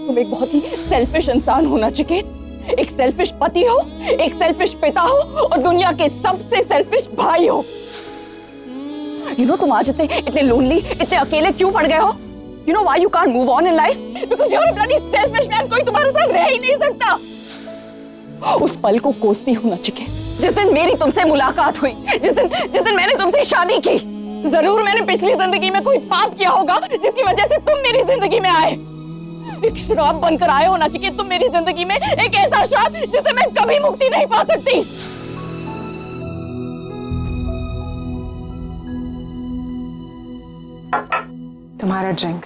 तुम एक बहुत ही सेल्फिश इंसान हो नचिकेत। एक सेल्फिश पति हो, एक सेल्फिश पिता हो और दुनिया के सबसे सेल्फिश भाई हो। तुम आज इतने लोनली, इतने अकेले क्यों पड़ गए हो? You know why you can't move on in life? Because you're a bloody selfish man. कोई तुम्हारे साथ रह ही नहीं सकता। उस पल को कोसती हूँ नचिकेत, जिस दिन मेरी तुमसे मुलाकात हुई, जिस दिन मैंने तुमसे शादी की। जरूर मैंने पिछली जिंदगी में कोई पाप किया होगा जिसकी वजह से तुम मेरी जिंदगी में आए। एक श्राप बनकर आए हो नचिकेत तुम मेरी जिंदगी में, एक ऐसा श्राप जिससे मैं कभी मुक्ति नहीं पा सकती। तुम्हारा ड्रिंक।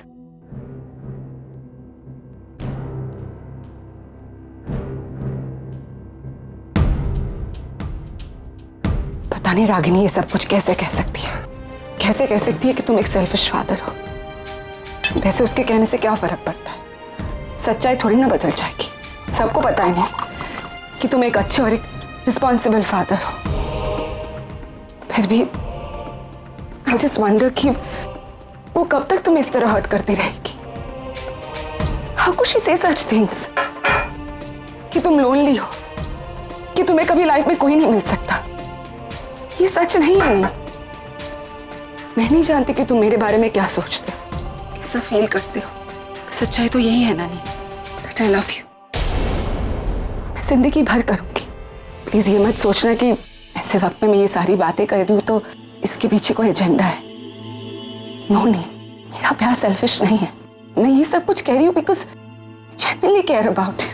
पता नहीं रागिनी ये सब कुछ कैसे कह सकती है, कैसे कह सकती है कि तुम एक सेल्फिश फादर हो। वैसे उसके कहने से क्या फर्क पड़ता है, सच्चाई थोड़ी ना बदल जाएगी। सबको पता है नहीं कि तुम एक अच्छे और एक रिस्पॉन्सिबल फादर हो। फिर भी आई जस्ट वंडर कि वो कब तक तुम्हें इस तरह हर्ट करती रहेगी। हाउ कुड शी से सच थिंग्स कि तुम लोनली हो, कि तुम्हें कभी लाइफ में कोई नहीं मिल सकता। ये सच नहीं है। नहीं, मैं नहीं जानती कि तुम मेरे बारे में क्या सोचते हो, कैसा फील करते हो। सच्चाई तो यही है नानी, दैट आई लव यू। मैं जिंदगी भर करूंगी। प्लीज ये मत सोचना कि ऐसे वक्त में मैं ये सारी बातें कर रही हूँ तो इसके पीछे कोई एजेंडा है। नो नहीं, मेरा प्यार सेल्फिश नहीं है। मैं ये सब कुछ कह रही हूँ because genuinely care about you.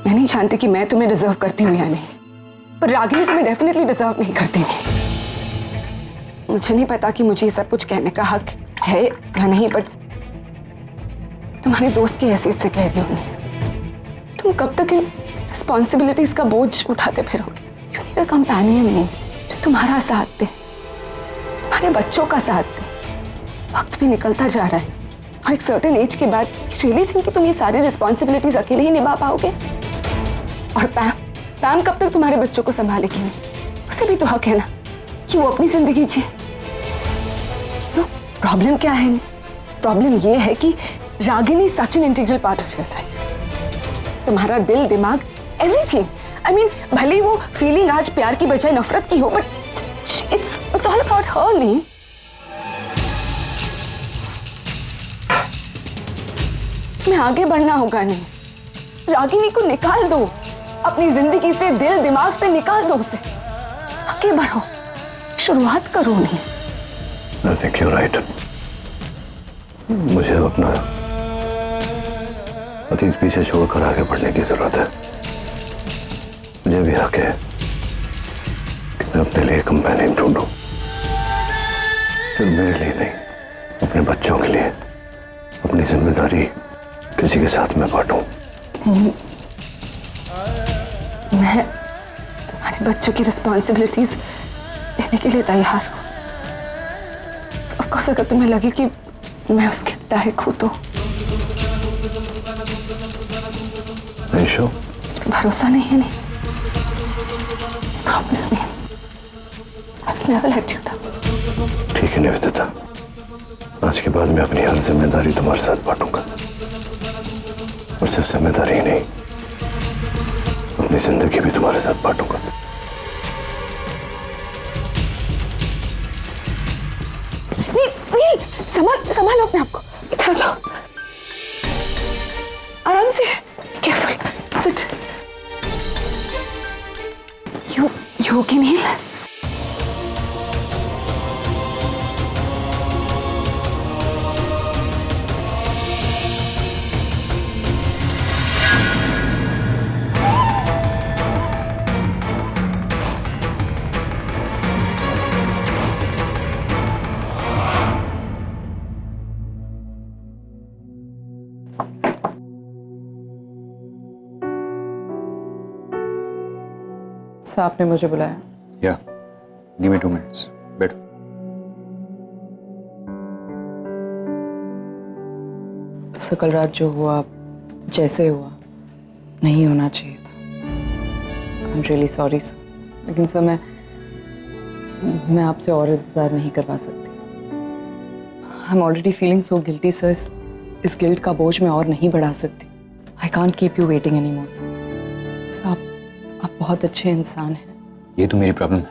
मैं नहीं जानती कि मैं तुम्हें डिजर्व करती हूँ या नहीं, पर रागिनी तुम्हें डेफिनेटली डिजर्व नहीं करती। नहीं, मुझे नहीं पता कि मुझे ये सब कुछ कहने का हक है या नहीं, बट तुम्हारे दोस्त की हैसियत से कह रही हूँ। नहीं, तुम कब तक इन रिस्पॉन्सिबिलिटीज का बोझ उठाते फिरोगे? यू नीड अ कंपेनियन नहीं जो तुम्हारा साथ दे, तुम्हारे बच्चों का साथ दे। वक्त भी निकलता जा रहा है और एक सर्टेन एज के बाद रियली थिंक कि तुम ये सारी रिस्पॉन्सिबिलिटीज अकेले ही निभा पाओगे? और पैम कब तक तुम्हारे बच्चों को संभालेगी? नहीं, उसे भी तो हक है ना कि वो अपनी जिंदगी जिए। प्रॉब्लम क्या है? प्रॉब्लम ये है कि Ragini such an integral part of your life. तुम्हारा दिल, दिमाग, एवरीथिंग। आई मीन भले वो फीलिंग आज प्यार की बजाय नफरत की हो, but it's all about her. नहीं, तुम्हें आगे बढ़ना होगा। नहीं, रागिनी को निकाल दो अपनी जिंदगी से, दिल दिमाग से निकाल दो उसे। आगे बढ़ो, शुरुआत करो। नहीं, I think you're right. मुझे अपना अतीत पीछे छोड़कर आगे बढ़ने की जरूरत है। मुझे भी हक है कि मैं अपने लिए कंपेनियन ढूंढूं, सिर्फ मेरे लिए नहीं, अपने बच्चों के लिए। अपनी जिम्मेदारी किसी के साथ में बांटूं। मैं तुम्हारे बच्चों की रिस्पॉन्सिबिलिटीज लेने के लिए तैयार हूँ। ऑफ कोर्स अगर तुम्हें लगे कि मैं उसके लायक हूँ तो। आयशा, भरोसा नहीं है? नहीं, प्रॉमिस नहीं। I will never let you down. ठीक है निवेदिता, आज के बाद मैं अपनी हर जिम्मेदारी तुम्हारे साथ बांटूंगा। और सिर्फ जिम्मेदारी ही नहीं, अपनी जिंदगी भी तुम्हारे साथ बांटूंगा। नील, संभालो अपने आप को। इधर आ जाओ, आराम से, केयरफुल, सिट। यू ओके नील? आपने मुझे बुलाया? Yeah, give me 2 minutes. बैठो। सर कल रात जो हुआ, जैसे हुआ, नहीं होना चाहिए था। आई एम रियली सॉरी सर, लेकिन सर मैं आपसे और इंतजार नहीं करवा सकती। I am already feeling so guilty sir इस गिल्ट का बोझ मैं और नहीं बढ़ा सकती। I can't keep you waiting any more. Sir आप बहुत अच्छे इंसान हैं। ये तो मेरी प्रॉब्लम है,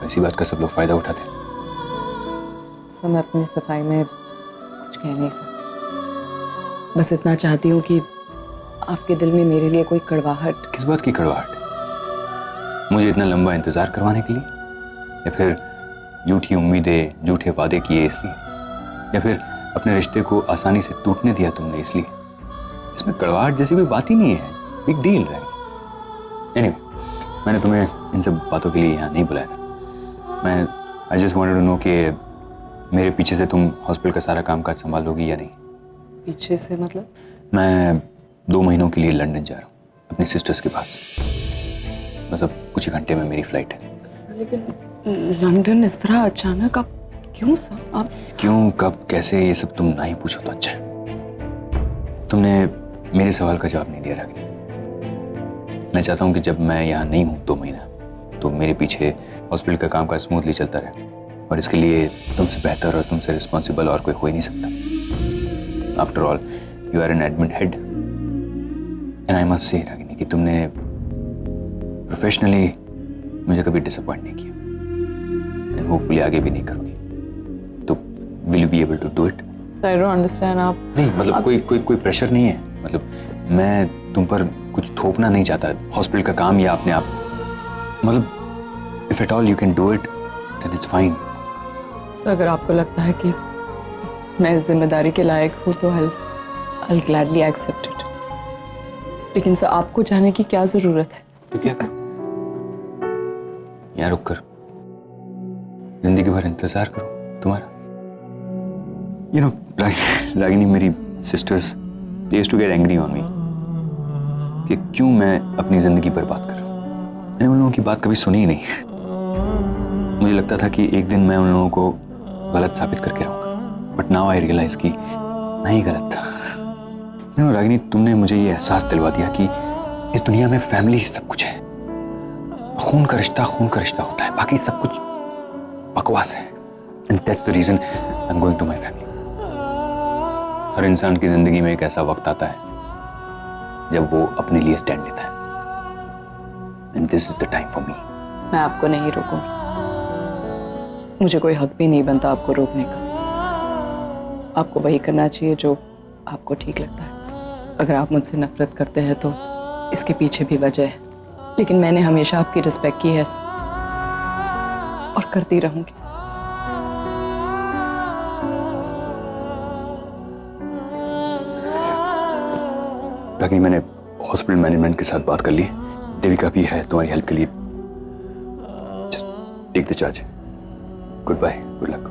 ऐसी बात का सब लोग फायदा उठाते हैं। सर मैं अपनी सफाई में कुछ कह नहीं सकती, बस इतना चाहती हूँ कि आपके दिल में मेरे लिए कोई कड़वाहट। किस बात की कड़वाहट? मुझे इतना लंबा इंतजार करवाने के लिए, या फिर झूठी उम्मीदें, झूठे वादे किए इसलिए, या फिर अपने रिश्ते को आसानी से टूटने दिया तुमने इसलिए? इसमें कड़वाहट जैसी कोई बात ही नहीं है। Big deal right? एनीवे, मैंने तुम्हें इन सब बातों के लिए यहाँ नहीं बुलाया था। मैं I just wanted to know कि मेरे पीछे से तुम हॉस्पिटल का सारा कामकाज संभालोगी या नहीं। पीछे से मतलब? मैं 2 महीनों के लिए लंदन जा रहा हूँ अपनी सिस्टर्स के पास। बस अब कुछ ही घंटे में मेरी फ्लाइट है। सर लेकिन लंदन इस तरह अचानक आप क्यों सर? आप क्यों, कब, कैसे, ये सब तुम ना ही पूछो तो अच्छा है। तुमने मेरे सवाल का जवाब नहीं दिया रागिनी। मैं चाहता हूँ कि जब मैं यहाँ नहीं हूँ 2 महीना, तो मेरे पीछे हॉस्पिटल का कामकाज स्मूथली चलता रहे, और इसके लिए तुमसे बेहतर और तुमसे रिस्पॉन्सिबल और कोई हो ही नहीं सकता। After all you are an admin head, and I must say Ragini कि तुमने प्रोफेशनली मुझे कभी डिसअपॉइंट नहीं किया, एंड होपफुली आगे भी नहीं करोगी। तो will you be able to do it? Sir I don't understand. आप नहीं मतलब कोई प्रेशर नहीं है। मतलब मैं तुम पर कुछ थोपना नहीं चाहता। हॉस्पिटल का काम या अपने आप, मतलब if at all you can do it then it's fine. Sir अगर आपको लगता है कि मैं इस जिम्मेदारी के लायक हूँ तो I'll gladly accept it। लेकिन सर आपको जाने की क्या जरूरत है? तो क्या कर, यहाँ रुक कर जिंदगी भर इंतजार करो तुम्हारा। यू नो रागिनी, मेरी sisters they used to get angry on me कि क्यों मैं अपनी जिंदगी बर्बाद कर रहा हूँ। मैंने उन लोगों की बात कभी सुनी ही नहीं। मुझे लगता था कि एक दिन मैं उन लोगों को गलत साबित करके रहूंगा, बट नाउ आई रियलाइज कि मैं ही गलत था। यू नो रागिनी, तुमने मुझे ये एहसास दिलवा दिया कि इस दुनिया में फैमिली ही सब कुछ है। खून का रिश्ता होता है, बाकी सब कुछ बकवास है। And that's the reason I am going to my family. हर इंसान की जिंदगी में एक ऐसा वक्त आता है जब वो अपने लिए स्टैंड लेता है, and this is the time for me. मैं आपको नहीं रोकूंगी, मुझे कोई हक भी नहीं बनता आपको रोकने का। आपको वही करना चाहिए जो आपको ठीक लगता है। अगर आप मुझसे नफरत करते हैं तो इसके पीछे भी वजह है, लेकिन मैंने हमेशा आपकी रिस्पेक्ट की है और करती रहूंगी। रागिनी, मैंने हॉस्पिटल मैनेजमेंट के साथ बात कर ली। देविका भी है तुम्हारी हेल्प के लिए। Just take the charge. Good bye, good luck.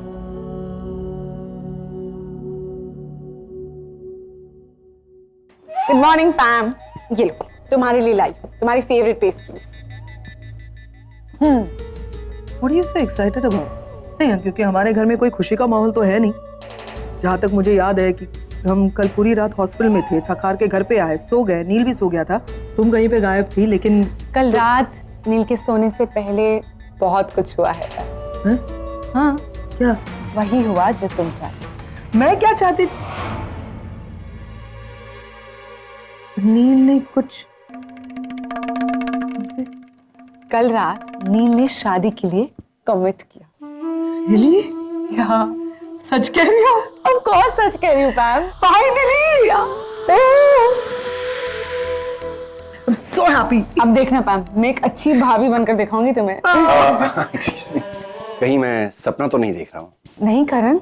Good morning Pam, ये लो तुम्हारे लिए लाई हूँ तुम्हारी favourite pastry. What are you so excited about? नहीं, क्योंकि हमारे घर में कोई खुशी का माहौल तो है नहीं। जहाँ तक मुझे याद है कि हम कल पूरी रात हॉस्पिटल में थे, थक हार के घर पे आए, सो गए, नील भी सो गया था, तुम कहीं पे गायब थी। लेकिन कल रात नील के सोने से पहले बहुत कुछ हुआ है। हाँ, क्या? वही हुआ जो तुम चाहते। मैं क्या चाहती? नील ने कुछ तुमसे? कल रात नील ने शादी के लिए कमिट किया। Really? हाँ, सच कह रही हो? ऑफ कोर्स सच कह रही हूँ पैम। Finally! I'm so happy. अब देखना पैम, मैं एक अच्छी भाभी बनकर दिखाऊंगी तुम्हें। कहीं मैं सपना तो नहीं देख रहा हूँ? नहीं करण,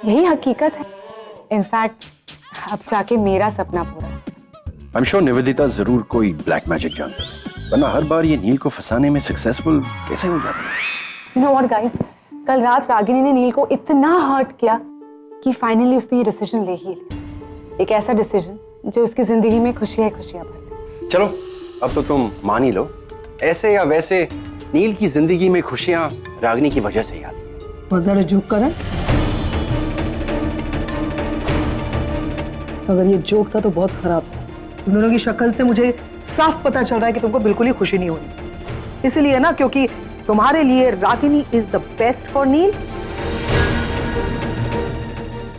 यही हकीकत है। इनफैक्ट अब जाके मेरा सपना पूरा है। आई एम श्योर निवेदिता जरूर कोई ब्लैक मैजिक जानता है, वरना हर बार ये नील को फंसाने में सक्सेसफुल कैसे हो जाती है? यू नो व्हाट गाइस, कल रात रागिनी ने नील को इतना हर्ट किया कि फाइनली उसने ये डिसीजन ले ही लिया। एक ऐसा डिसीजन जो उसकी जिंदगी में खुशियां खुशियां भर दे। चलो अब तो तुम मान ही लो, ऐसे या वैसे नील की जिंदगी में खुशियां रागिनी की वजह से ही आती हैं। Was that a joke, करण? अगर ये जोक था तो बहुत खराब था। तुम दोनों की शक्ल से मुझे साफ पता चल रहा है कि तुमको बिल्कुल ही खुशी नहीं होनी। इसीलिए ना, क्योंकि तुम्हारे लिए Ragini is the best for Neel.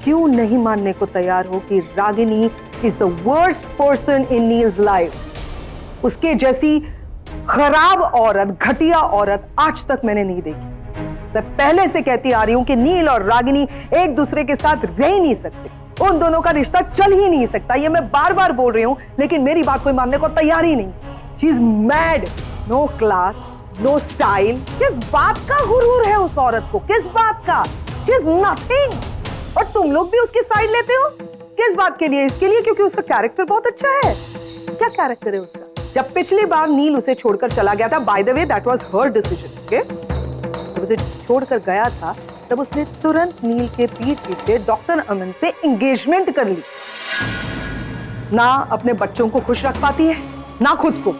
क्यों नहीं मानने को तैयार हो कि Ragini is the worst person in Neel's life? उसके जैसी खराब औरत, घटिया औरत आज तक मैंने नहीं देखी। मैं पहले से कहती आ रही हूं कि नील और रागिनी एक दूसरे के साथ रह ही नहीं सकते। उन दोनों का रिश्ता चल ही नहीं सकता। ये मैं बार बार बोल रही हूं, लेकिन मेरी बात कोई मानने को तैयार ही नहीं। She is mad, no class, no style. किस बात का गुरूर है उस औरत को? किस बात का? She is nothing. और तुम लोग भी उसकी साइड लेते हो। किस बात के लिए? इसके लिए क्योंकि उसका कैरेक्टर बहुत अच्छा है। क्या कैरेक्टर है उसका? जब पिछली बार नील उसे छोड़कर चला गया था, by the way that was her decision, okay? जब उसे छोड़कर गया था तब उसने तुरंत नील के पीठ पीछे डॉक्टर अमन से एंगेजमेंट कर ली। ना अपने बच्चों को खुश रख पाती है, ना खुद को।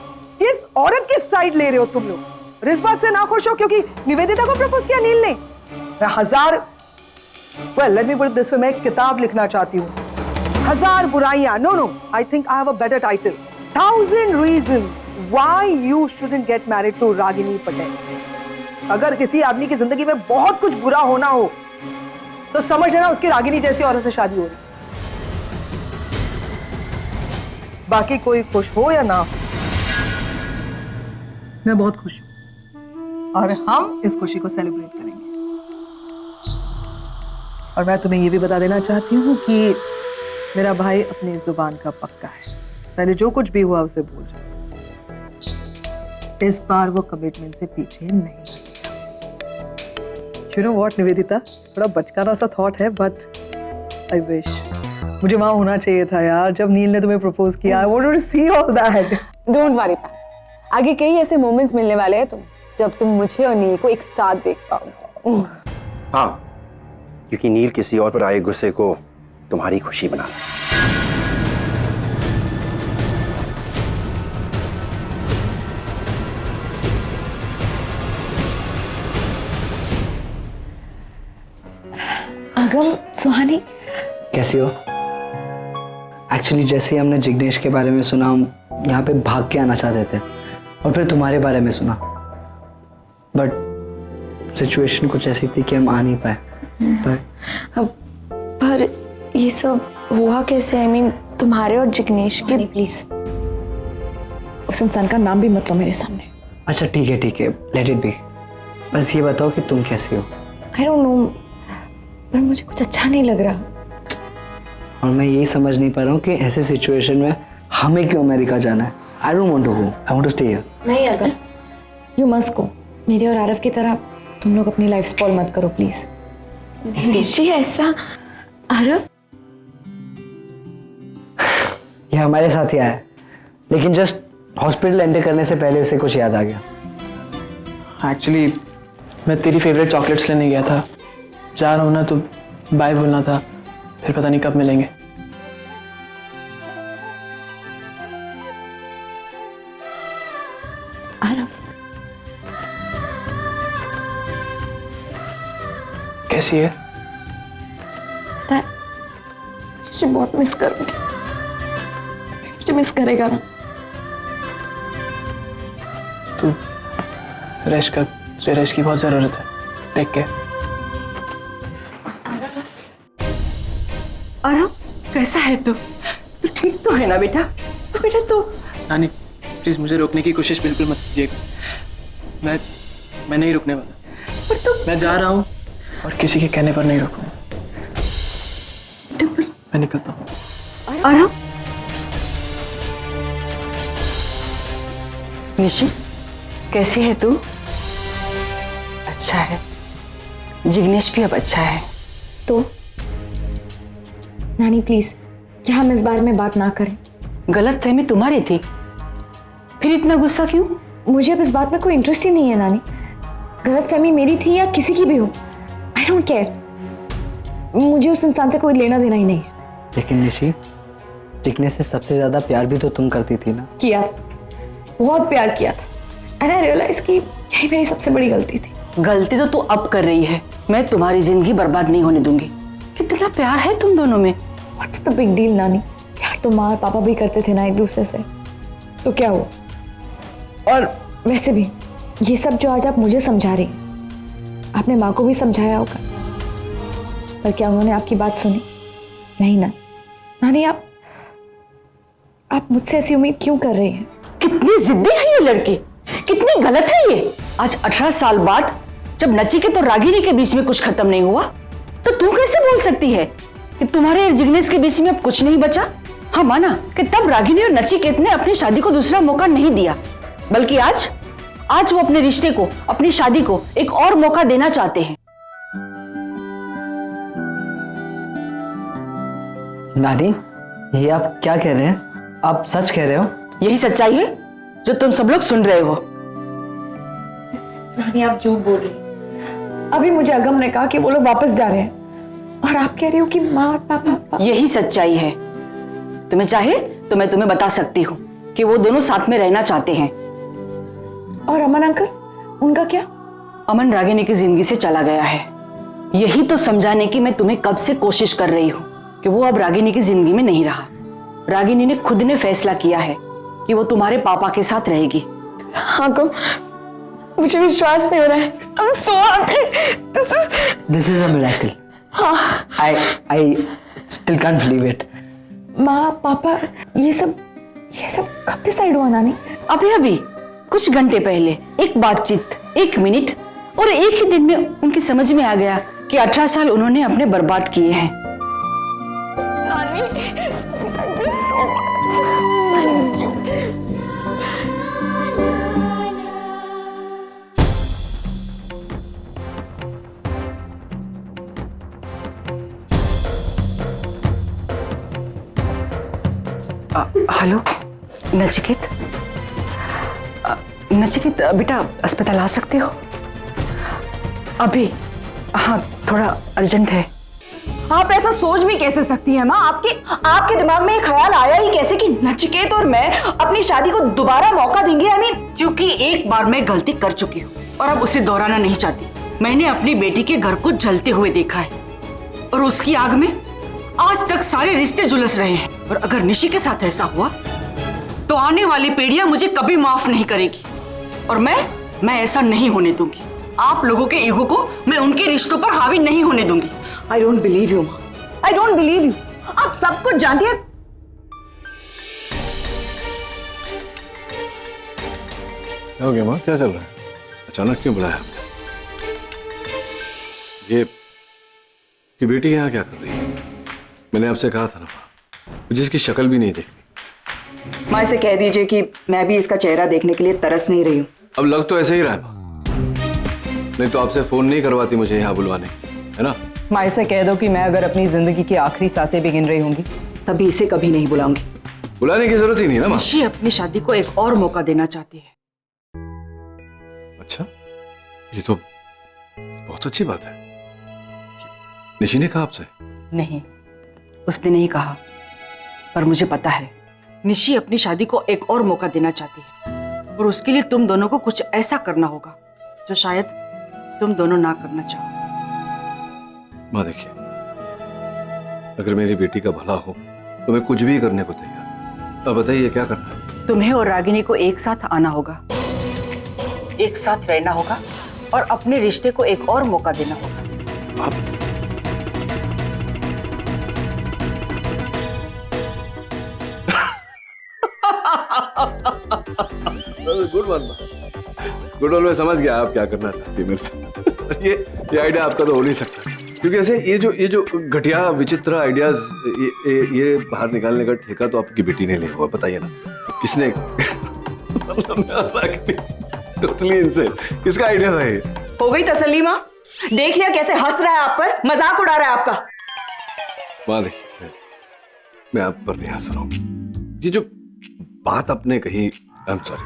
किस औरत की साइड ले रहे हो तुम लोग? और इस बात से ना खुश हो क्योंकि निवेदिता को प्रपोज किया नील ने? मैं हजार let me put it this way, मैं एक किताब लिखना चाहती हूँ, 1000 बुराइयां। No, I think I have a better title, 1000 reasons why you shouldn't get married to Ragini Patel. अगर किसी आदमी की जिंदगी में बहुत कुछ बुरा होना हो तो समझ लेना उसकी रागिनी जैसी औरत से शादी हो रही। बाकी कोई खुश हो या ना हो, मैं बहुत खुश हूं और हम इस खुशी को सेलिब्रेट करेंगे। और मैं तुम्हें ये भी बता देना चाहती हूँ कि मेरा भाई अपनी जुबान का पक्का है। पहले जो कुछ भी हुआ उसे भूल जाओ। इस बार वो कमिटमेंट से पीछे नहीं। You know what, निवेदिता, थोड़ा बचकाना सा थॉट है, बट आई विश मुझे वहां होना चाहिए था यार जब नील ने तुम्हें प्रपोज किया। I wanted to see all that. Don't worry Pam, आगे कई ऐसे मोमेंट्स मिलने वाले हैं जब तुम मुझे और नील को एक साथ देख पाओगे। हाँ, क्योंकि नील किसी और पर आए गुस्से को तुम्हारी खुशी बना रहा है। आगम, सुहानी कैसी हो? एक्चुअली जैसे ही हमने जिग्नेश के बारे में सुना, हम यहाँ पे भाग के आना चाहते थे और फिर तुम्हारे बारे में सुना, बट सिचुएशन कुछ ऐसी थी कि हम आ नहीं पाए। पर ये सब हुआ कैसे? आई मीन तुम्हारे और जिग्नेश के। प्लीज उस इंसान का नाम भी मत लो मेरे सामने। अच्छा ठीक है, लेट इट बी। बस ये बताओ कि तुम कैसी हो? आई डोंट नो, पर मुझे कुछ अच्छा नहीं लग रहा। और मैं यही समझ नहीं पा रहा हूँ कि ऐसे सिचुएशन में हमें क्यों अमेरिका जाना है। I don't want to go, I want to stay here. नहीं अगर यू मस्ट गो। मेरे और आरव की तरह तुम लोग अपनी लाइफ स्पॉइल मत करो प्लीज। निशी ऐसा? आरव ये हमारे साथ ही आया है, लेकिन जस्ट हॉस्पिटल एंटर करने से पहले उसे कुछ याद आ गया। एक्चुअली मैं तेरी फेवरेट चॉकलेट्स लेने गया था। जा रहा हूँ ना तो बाय बोलना था, फिर पता नहीं कब मिलेंगे। आरव कैसी है? पता है, मुझे बहुत मिस करूंगी। मुझे मिस करेगा ना? तू रेस्ट कर, तुझे रेस्ट की बहुत जरूरत है। Take care. आरव, कैसा है तू? तू ठीक तो है ना बेटा? बेटा तो नानी प्लीज मुझे रोकने की कोशिश बिल्कुल मत कीजिएगा। मैं नहीं रुकने वाला। पर तू मैं जा रहा हूँ और किसी के कहने पर नहीं रुकूंगा। मैं निकलता हूँ। आरव, निशी कैसी है तू? अच्छा है, जिग्नेश भी अब अच्छा है। तो नानी प्लीज, क्या हम इस बारे में बात ना करें? गलतफहमी तुम्हारी थी, फिर इतना गुस्सा क्यों? मुझे अब इस बात में कोई इंटरेस्ट ही नहीं है नानी। गलतफहमी मेरी थी या किसी की भी हो, आई डोंट केयर। मुझे उस इंसान से कोई लेना देना ही नहीं है। लेकिन निशी, जिग्नेश से सबसे ज्यादा प्यार भी तो तुम करती थी ना? किया, बहुत प्यार किया था। एंड आई रियलाइज कि यही मेरी सबसे बड़ी गलती थी। गलती तो तू अब कर रही है, मैं तुम्हारी जिंदगी बर्बाद नहीं होने दूंगी। कितना प्यार है तुम दोनों में। व्हाट्स द बिग डील नानी? प्यार तो माँ और पापा भी करते थे ना एक दूसरे से, तो क्या हुआ? और वैसे भी ये सब जो आज आप मुझे समझा रही हैं, आपने माँ को भी समझाया होगा, पर क्या उन्होंने आपकी बात सुनी? नहीं ना नानी, आप मुझसे ऐसी उम्मीद क्यों कर रही हैं? कितनी जिद्दी है ये लड़की, कितनी गलत है ये। आज 18 साल बाद जब नचिकेत और रागिनी के बीच में कुछ खत्म नहीं हुआ, तो तू कैसे बोल सकती है कि तुम्हारे और जिग्नेश के बीच में अब कुछ नहीं बचा? हाँ माना कि तब रागिनी और नचिकेत ने अपनी शादी को दूसरा मौका नहीं दिया, बल्कि आज वो अपने रिश्ते को, अपनी शादी को एक और मौका देना चाहते हैं। नानी, ये आप क्या कह रहे हैं? आप सच कह रहे हो? यही सच्चाई है जो तुम सब लोग सुन रहे हो। नानी आप झूठ बोल रही हैं। अभी मुझे अगम ने कहा कि वो लोग वापस जा रहे हैं और आप कह रही हो कि माँ और पापा। यही सच्चाई है। तुम्हें चाहे तो मैं तुम्हें बता सकती हूँ कि वो दोनों साथ में रहना चाहते हैं। और अमन अंकल, उनका क्या? अमन रागिनी की जिंदगी से चला गया है। यही तो समझाने की मैं तुम्हें कब से कोशिश कर रही हूँ कि वो अब रागिनी की जिंदगी में नहीं रहा। रागिनी ने खुद ने फैसला किया है कि वो तुम्हारे पापा के साथ रहेगी। हाँ को मुझे विश्वास नहीं हो रहा है। I'm so happy. This is a miracle. I still can't believe it. माँ पापा ये सब कब डिसाइड हुआ नानी? अभी कुछ घंटे पहले एक बातचीत, 1 मिनट और एक ही दिन में उनकी समझ में आ गया कि 18 साल उन्होंने अपने बर्बाद किए हैं। नानी, thank you so much. Thank you. Hello Nachiket, Nachiket बेटा अस्पताल आ सकते हो अभी? हाँ थोड़ा अर्जेंट है। आप ऐसा सोच भी कैसे सकती हैं माँ? आपके दिमाग में ये ख्याल आया ही कैसे कि नचिकेत और मैं अपनी शादी को दोबारा मौका देंगे? I mean, क्योंकि एक बार मैं गलती कर चुकी हूँ और अब उसे दोहराना नहीं चाहती। मैंने अपनी बेटी के घर को जलते हुए देखा है और उसकी आग में आज तक सारे रिश्ते झुलस रहे हैं। और अगर निशी के साथ ऐसा हुआ तो आने वाली पीढ़ियां मुझे कभी माफ नहीं करेगी और मैं ऐसा नहीं होने दूंगी। आप लोगों के ईगो को मैं उनके रिश्तों पर हावी नहीं होने दूंगी। आई डोंट बिलीव यू माँ, I don't believe you. आप सब कुछ जानती हैं। क्या हो गया माँ, क्या चल रहा है? अचानक क्यों बुलाया आपने? ये कि बेटी यहाँ क्या कर रही है? मैंने आपसे कहा था ना माँ, मुझे इसकी शक्ल भी नहीं देखनी। माँ इसे कह दीजिए कि मैं भी इसका चेहरा देखने के लिए तरस नहीं रही हूँ। अब लग तो ऐसे ही रहा है माँ, नहीं तो आपसे फोन नहीं करवाती मुझे यहाँ बुलवाने, है ना? माँ इसे कह दो कि मैं अगर अपनी जिंदगी की आखिरी सांसें भी गिन रही होंगी तभी इसे कभी नहीं बुलाऊंगी। बुलाने की जरूरत ही नहीं ना माँ। निशी अपनी शादी को एक और मौका देना चाहती है। अच्छा, ये तो बहुत अच्छी बात है। निशी ने कहा आपसे? नहीं, उसने नहीं कहा, पर मुझे पता है निशी अपनी शादी को एक और मौका देना चाहती है और उसके लिए तुम दोनों को कुछ ऐसा करना होगा जो शायद तुम दोनों ना करना चाहो। माँ देखिए, अगर मेरी बेटी का भला हो तो मैं कुछ भी करने को तैयार। अब बताइए क्या करना है? तुम्हें और रागिनी को एक साथ आना होगा, एक साथ रहना होगा और अपने रिश्ते को एक और मौका देना होगा। आप गुड वन, गुड वन, मैं समझ गया आप क्या करना चाहती है मेरे से। ये आइडिया आपका तो हो नहीं सकता, क्योंकि ऐसे ये जो घटिया विचित्र आइडियाज ये बाहर निकालने का ठेका तो आपकी बेटी ने लिया हुआ। बताइए ना किसने? टोटली इनसे किसका आइडिया था ये? हो गई तसल्ली माँ? देख लिया कैसे हंस रहा है आप पर, मजाक उड़ा रहा है आपका। माँ देखिए, मैं आप पर नहीं हंस रहा हूँ। ये जो बात आपने कही, आई एम सॉरी,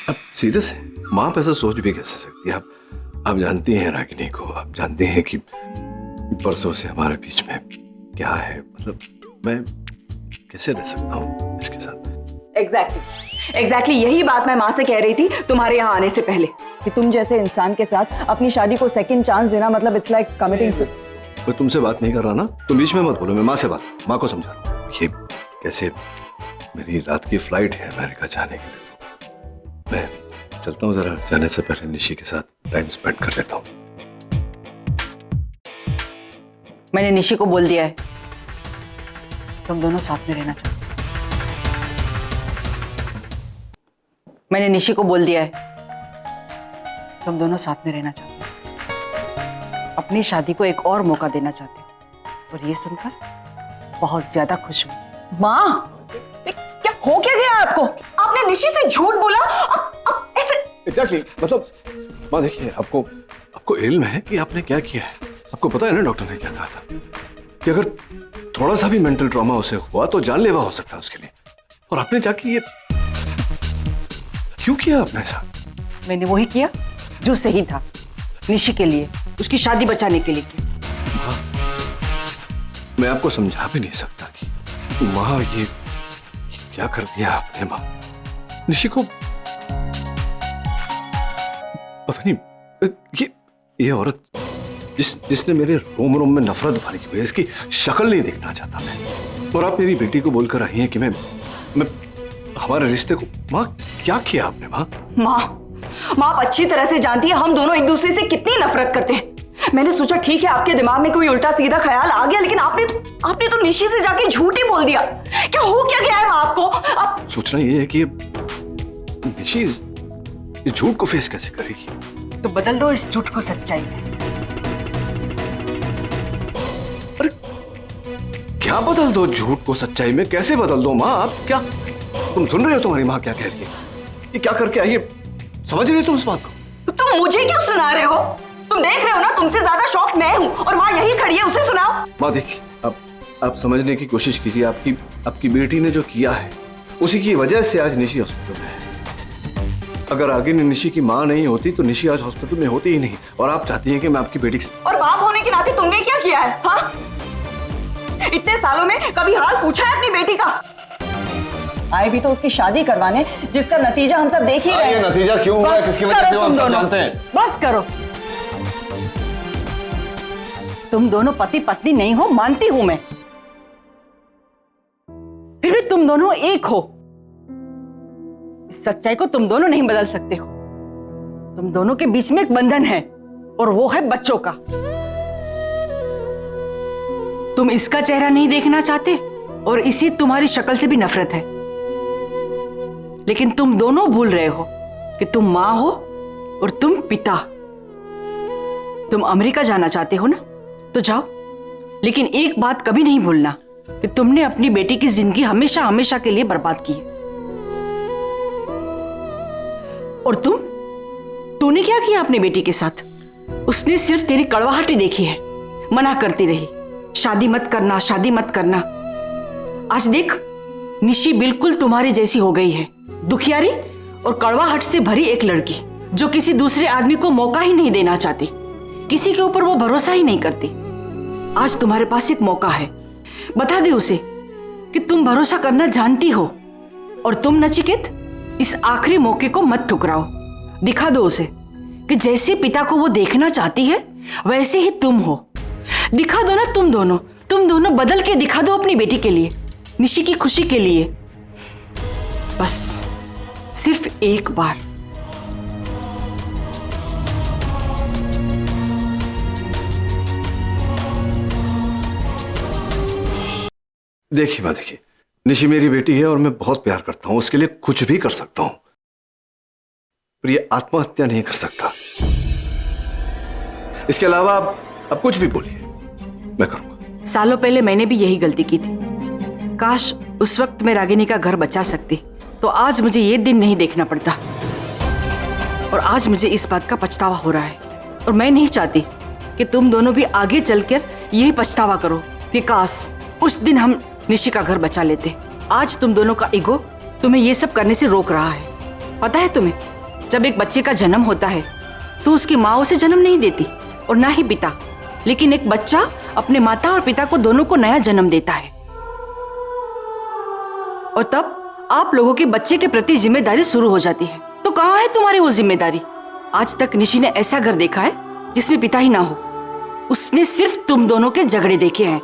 अब सीरियस है। माँ आप ऐसा सोच भी कैसे सकती है? आप जानती हैं रागिनी को, आप जानते हैं कि परसों से हमारे बीच में क्या है। मतलब मैं कैसे रह सकता हूँ इसके साथ? एग्जैक्टली यही बात मैं माँ से कह रही थी तुम्हारे यहाँ आने से पहले कि तुम जैसे इंसान के साथ अपनी शादी को सेकंड चांस देना मतलब इट्स लाइक कमिटिंग। मैं तुमसे बात नहीं कर रहा ना, तुम बीच में मत बोलो। मैं माँ से माँ को समझा रहा हूँ। ये कैसे, मेरी रात की फ्लाइट है अमेरिका जाने के लिए, तो मैं चलता हूँ। जरा जाने से पहले निशी के साथ टाइम स्पेंड कर लेता हूँ। मैंने निशी को बोल दिया है तुम दोनों साथ में रहना चाहते हो। मैंने निशी को बोल दिया है, तुम दोनों साथ में रहना चाहते हो, अपनी शादी को एक और मौका देना चाहते हो। और ये सुनकर बहुत ज्यादा खुश हूं। माँ, क्या हो क्या गया आपको? आपने निशी से झूठ बोला। अब ऐसे एग्जैक्टली मतलब माँ देखिए, आपको इल्म है कि आपने क्या किया है? आपको पता है ना डॉक्टर ने क्या कहा था कि अगर थोड़ा सा भी मेंटल ट्रॉमा उसे हुआ तो जानलेवा हो सकता है उसके लिए। और आपने जाके ये क्यों किया आपने ऐसा? मैंने वही किया जो सही था, निशी के लिए, उसकी शादी बचाने के लिए किया। मैं आपको समझा भी नहीं सकता कि माँ ये क्या कर दिया आपने। माँ निशी को पता नहीं, ये औरत जिसने मेरे रोम रोम में नफरत भरी हुई है, इसकी शक्ल नहीं देखना चाहता मैं। और आप मेरी बेटी को बोलकर आई हैं कि मैं हमारे रिश्ते को। माँ क्या किया आपने? माँ आप अच्छी तरह से जानती है हम दोनों एक दूसरे से कितनी नफरत करते हैं। मैंने सोचा ठीक है आपके दिमाग में कोई उल्टा सीधा ख्याल आ गया, लेकिन आपने तो निशी से जाके झूठ ही बोल दिया। क्या हो क्या गया है माँ आपको? आप सोचना ये है कि निशी इस झूठ को फेस कैसे करेगी। तो बदल दो इस झूठ को सच्चाई में। अरे क्या बदल दो झूठ को सच्चाई में? कैसे बदल दो माँ? आप क्या, तुम सुन रहे हो तुम्हारी माँ क्या कह रही है? ये क्या करके आई है? समझ रहे हो तुम इस बात को? तुम मुझे क्यों सुना रहे हो? तुम देख रहे हो ना, तुमसे ज्यादा शॉक्ड मैं हूँ और माँ यही खड़ी है, उसे सुनाओ। माँ देखिए, आप समझने की कोशिश कीजिए। आपकी बेटी ने जो किया है उसी की वजह से आज निशी हॉस्पिटल में है। अगर आगे निशी की माँ नहीं होती तो निशी आज हॉस्पिटल में होती ही नहीं। और आप चाहती हैं कि मैं आपकी बेटी और बाप होने के नाते तुमने क्या किया है? हाँ, इतने सालों में कभी हाल पूछा है अपनी बेटी का? आए भी तो उसकी शादी करवाने, जिसका नतीजा हम सब देख ही रहे हैं। ये नतीजा क्यों हुआ है, किसकी वजह से हुआ, हम सब जानते हैं। बस करो, तुम दोनों पति पत्नी नहीं हो, मानती हूं मैं, फिर भी तुम दोनों एक हो। इस सच्चाई को तुम दोनों नहीं बदल सकते हो। तुम दोनों के बीच में एक बंधन है और वो है बच्चों का। तुम इसका चेहरा नहीं देखना चाहते और इसी तुम्हारी शक्ल से भी नफरत है, लेकिन तुम दोनों भूल रहे हो कि तुम मां हो और तुम पिता। तुम अमेरिका जाना चाहते हो ना, तो जाओ, लेकिन एक बात कभी नहीं भूलना कि तुमने अपनी बेटी की जिंदगी हमेशा हमेशा के लिए बर्बाद की है। और तूने क्या किया अपनी बेटी के साथ? उसने सिर्फ तेरी कड़वाहट ही देखी है, मना करती रही, शादी मत करना, शादी मत करना। आज देख, निशी बिल्कुल तुम्हारी जैसी हो गई है, दुखियारी और कड़वाहट से भरी एक लड़की जो किसी दूसरे आदमी को मौका ही नहीं देना चाहती, किसी के ऊपर वो भरोसा ही नहीं करती। आज तुम्हारे पास एक मौका है, बता दे उसे कि तुम भरोसा करना जानती हो। और तुम नचिकेत, इस आखिरी मौके को मत ठुकराओ। दिखा दो उसे कि जैसे पिता को वो देखना चाहती है वैसे ही तुम हो। दिखा दो ना, तुम दोनों बदल के दिखा दो अपनी बेटी के लिए, निशी की खुशी के लिए। बस सिर्फ एक बार। देखिए माँ, देखिए, निशी मेरी बेटी है और मैं बहुत प्यार करता हूं, उसके लिए कुछ भी कर सकता हूं, पर ये आत्महत्या नहीं कर सकता। इसके अलावा आप कुछ भी बोलिए, मैं करूंगा। सालों पहले मैंने भी यही गलती की थी। काश उस वक्त मैं रागिनी का घर बचा सकती, तो आज मुझे ये दिन नहीं देखना पड़ता। और आज मुझे इस बात का पछतावा हो रहा है, और मैं नहीं चाहती कि तुम दोनों भी आगे चलकर यही पछतावा करो कि काश उस दिन हम निशी का घर बचा लेते। आज तुम दोनों का ईगो तुम्हें ये सब करने से रोक रहा है। पता है तुम्हें, जब एक बच्चे का जन्म होता है तो उसकी माँ उसे जन्म नहीं देती और ना ही पिता, लेकिन एक बच्चा अपने माता और पिता को दोनों को नया जन्म देता है। और तब आप लोगों की बच्चे के प्रति जिम्मेदारी शुरू हो जाती है। तो कहाँ है तुम्हारी वो जिम्मेदारी? आज तक निशी ने ऐसा घर देखा है जिसमें पिता ही ना हो। उसने सिर्फ तुम दोनों के झगड़े देखे हैं।